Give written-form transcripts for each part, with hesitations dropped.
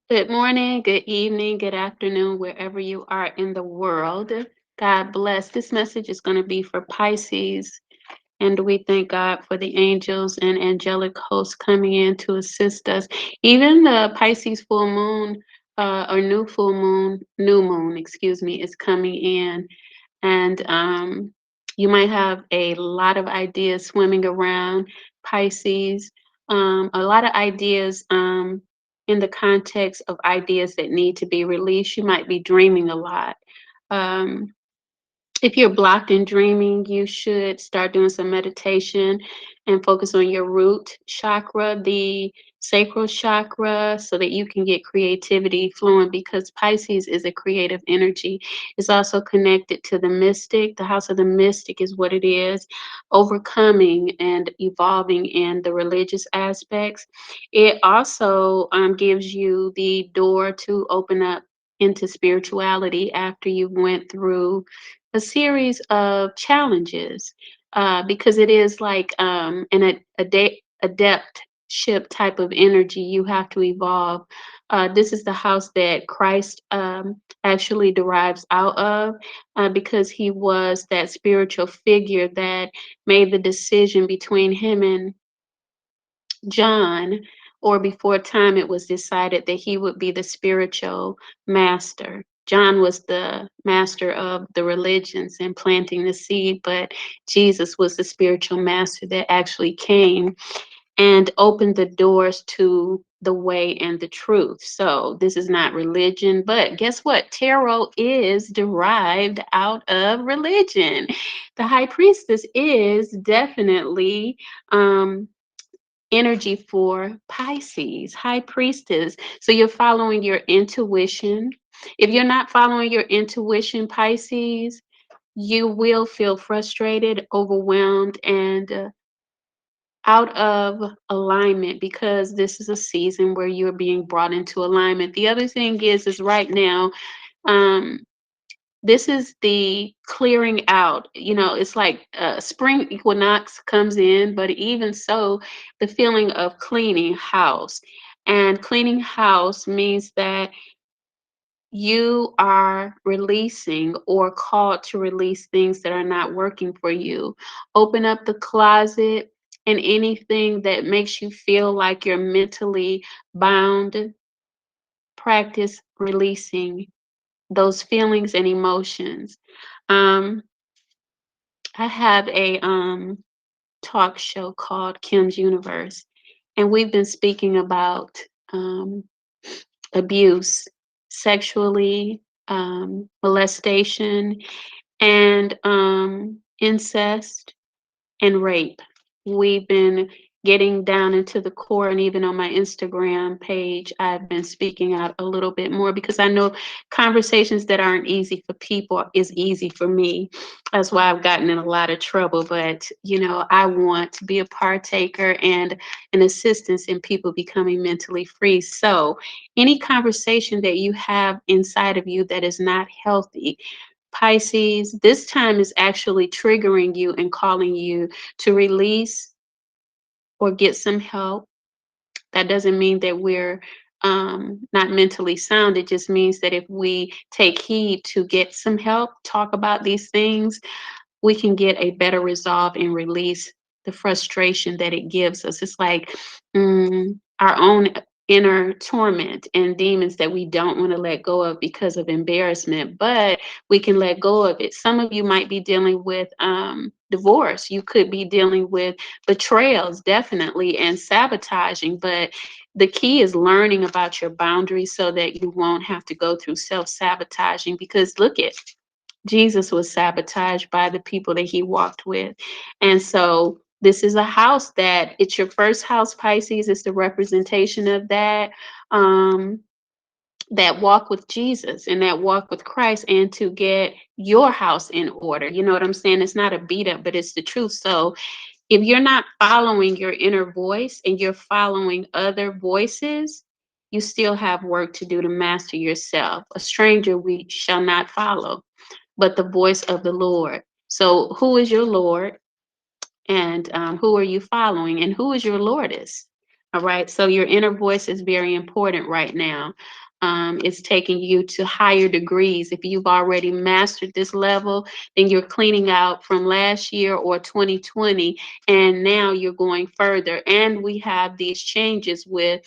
Good morning, good evening, good afternoon, wherever you are in the world. God bless. This message is going to be for Pisces, and we thank God for the angels and angelic hosts coming in to assist us. Even the Pisces full moon, or new moon, excuse me, is coming in, and you might have a lot of ideas swimming around Pisces, a lot of ideas in the context of ideas that need to be released. You might be dreaming a lot. Um, if you're blocked in dreaming, you should start doing some meditation and focus on your root chakra, the sacral chakra, so that you can get creativity flowing because Pisces is a creative energy. It's also connected to the mystic. The house of the mystic is what it is, overcoming and evolving in the religious aspects. It also gives you the door to open up into spirituality after you went through a series of challenges, because it is like adeptship type of energy. You have to evolve. This is the house that Christ actually derives out of, because he was that spiritual figure that made the decision between him and John, or before time it was decided that he would be the spiritual master. John was the master of the religions and planting the seed, but Jesus was the spiritual master that actually came and opened the doors to the way and the truth. So this is not religion, but guess what? Tarot is derived out of religion. The high priestess is definitely energy for Pisces, high priestess. So you're following your intuition. If you're not following your intuition, Pisces, you will feel frustrated, overwhelmed, and out of alignment, because this is a season where you're being brought into alignment. The other thing is right now, um, this is the clearing out. It's like spring equinox comes in, but even so, the feeling of cleaning house. And cleaning house means that you are releasing or called to release things that are not working for you. Open up the closet, and anything that makes you feel like you're mentally bound, practice releasing those feelings and emotions. Um, I have a talk show called Kim's Universe, and we've been speaking about um, abuse, sexually, molestation, and incest and rape. We've been getting down into the core, and even on my Instagram page, I've been speaking out a little bit more because I know conversations that aren't easy for people is easy for me. That's why I've gotten in a lot of trouble. But, I want to be a partaker and an assistance in people becoming mentally free. So, any conversation that you have inside of you that is not healthy, Pisces, this time is actually triggering you and calling you to release or get some help. That doesn't mean that we're not mentally sound. It just means that if we take heed to get some help, talk about these things, we can get a better resolve and release the frustration that it gives us. It's like our own inner torment and demons that we don't want to let go of because of embarrassment, but we can let go of it. Some of you might be dealing with divorce. You could be dealing with betrayals, definitely, and sabotaging, but the key is learning about your boundaries so that you won't have to go through self-sabotaging, because look at Jesus was sabotaged by the people that he walked with. And so this is a house that it's your first house, Pisces. It's the representation of that. That walk with Jesus and that walk with Christ, and to get your house in order. You know what I'm saying? It's not a beat up, but it's the truth. So if you're not following your inner voice and you're following other voices, you still have work to do to master yourself. A stranger we shall not follow, but the voice of the Lord. So, who is your Lord, and who are you following, and who is your Lordess? All right. So your inner voice is very important right now. It's taking you to higher degrees. If you've already mastered this level, then you're cleaning out from last year or 2020, and now you're going further. And we have these changes with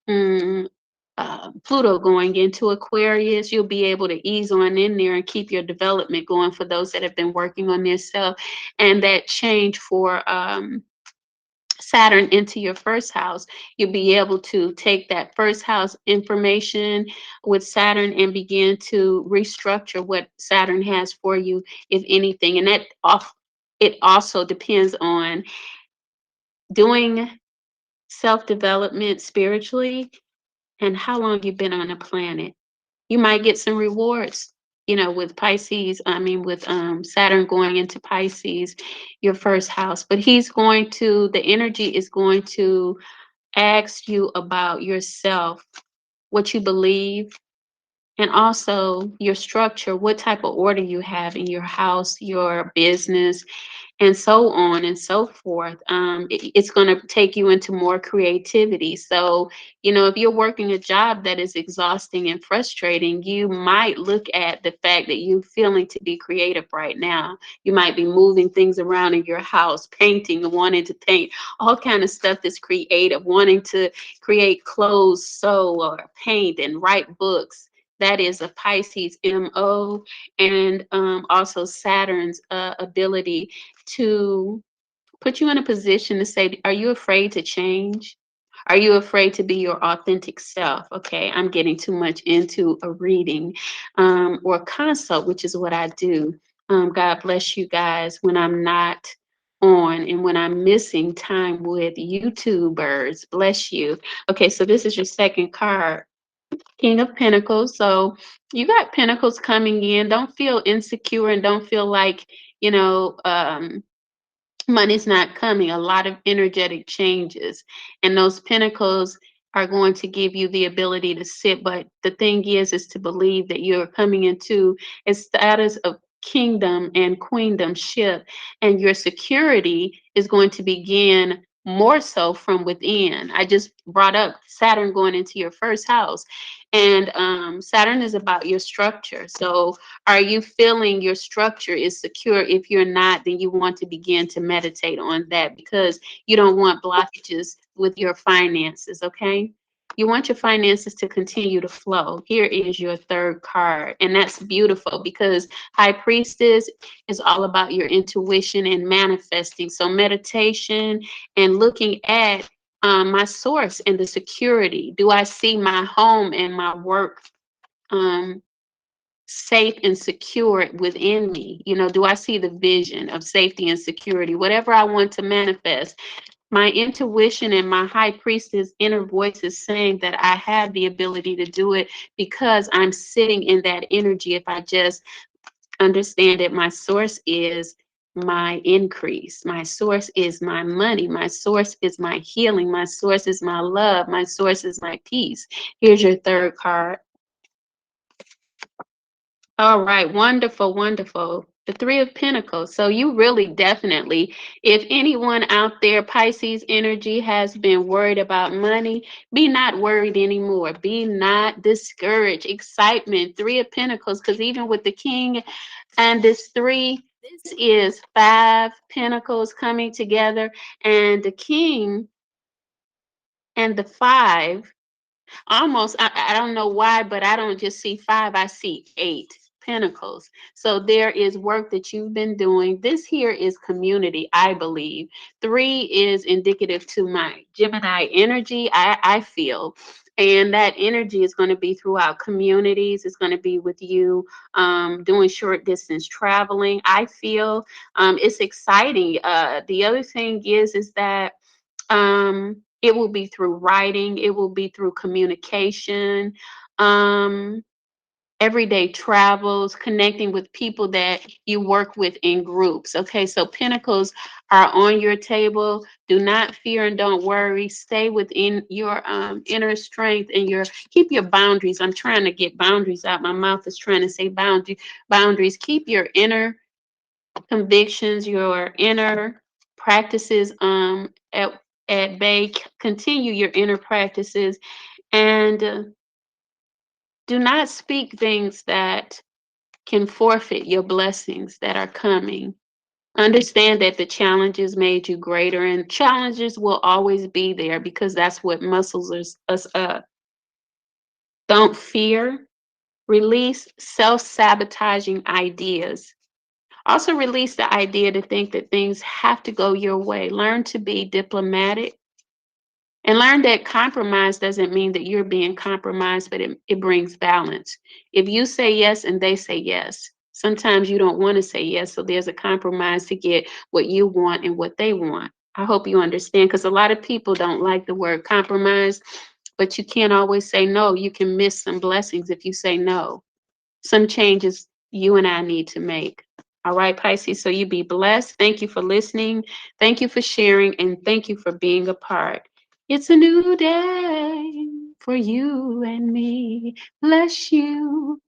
Pluto going into Aquarius. You'll be able to ease on in there and keep your development going for those that have been working on themselves. And that change for Saturn into your first house, you'll be able to take that first house information with Saturn and begin to restructure what Saturn has for you, if anything. And it also depends on doing self-development spiritually and how long you've been on the planet. You might get some rewards, with Pisces, with Saturn going into Pisces, your first house. But the energy is going to ask you about yourself, what you believe, and also your structure, what type of order you have in your house, your business, and so on and so forth. It's going to take you into more creativity. So, if you're working a job that is exhausting and frustrating, you might look at the fact that you're feeling to be creative right now. You might be moving things around in your house, painting, wanting to paint, all kind of stuff that's creative, wanting to create clothes, sew, or paint and write books. That is a Pisces MO, and also Saturn's ability to put you in a position to say, are you afraid to change? Are you afraid to be your authentic self? Okay, I'm getting too much into a reading or consult, which is what I do. God bless you guys when I'm not on and when I'm missing time with YouTubers. Bless you. Okay, so this is your second card. King of Pentacles. So you got Pentacles coming in. Don't feel insecure and don't feel like, you know, money's not coming. A lot of energetic changes. And those Pentacles are going to give you the ability to sit. But the thing is to believe that you're coming into a status of kingdom and queendomship, and your security is going to begin more so from within. I just brought up Saturn going into your first house, and Saturn is about your structure. So are you feeling your structure is secure? If you're not, then you want to begin to meditate on that, because you don't want blockages with your finances, okay? You want your finances to continue to flow. Here is your third card, and that's beautiful because High Priestess is all about your intuition and manifesting. So meditation and looking at my source and the security. Do I see my home and my work um, safe and secure within me? Do I see the vision of safety and security? Whatever I want to manifest, my intuition and my High Priestess inner voice is saying that I have the ability to do it because I'm sitting in that energy. If I just understand that my source is my increase, my source is my money, my source is my healing, my source is my love, my source is my peace. Here's your third card. All right, wonderful, wonderful. The Three of Pentacles. So you really definitely, if anyone out there, Pisces energy, has been worried about money, be not worried anymore. Be not discouraged. Excitement, Three of Pentacles, because even with the King and this three, this is five pentacles coming together, and the King and the five, almost, I don't know why, but I don't just see five, I see eight pentacles. So there is work that you've been doing. This here is community, I believe. Three is indicative to my Gemini energy, I feel. And that energy is going to be throughout communities. It's going to be with you doing short distance traveling. I feel it's exciting. The other thing is that it will be through writing, it will be through communication, um, everyday travels, connecting with people that you work with in groups. Okay, so pentacles are on your table. Do not fear and don't worry. Stay within your inner strength and keep your boundaries. I'm trying to get boundaries out. My mouth is trying to say boundaries. Keep your inner convictions, your inner practices at bay. Continue your inner practices, and do not speak things that can forfeit your blessings that are coming. Understand that the challenges made you greater, and challenges will always be there because that's what muscles us up. Don't fear. Release self sabotaging ideas. Also, release the idea to think that things have to go your way. Learn to be diplomatic and learn that compromise doesn't mean that you're being compromised, but it brings balance. If you say yes and they say yes, sometimes you don't want to say yes. So there's a compromise to get what you want and what they want. I hope you understand, because a lot of people don't like the word compromise, but you can't always say no. You can miss some blessings if you say no. Some changes you and I need to make. All right, Pisces. So you be blessed. Thank you for listening. Thank you for sharing. And thank you for being a part. It's a new day for you and me. Bless you.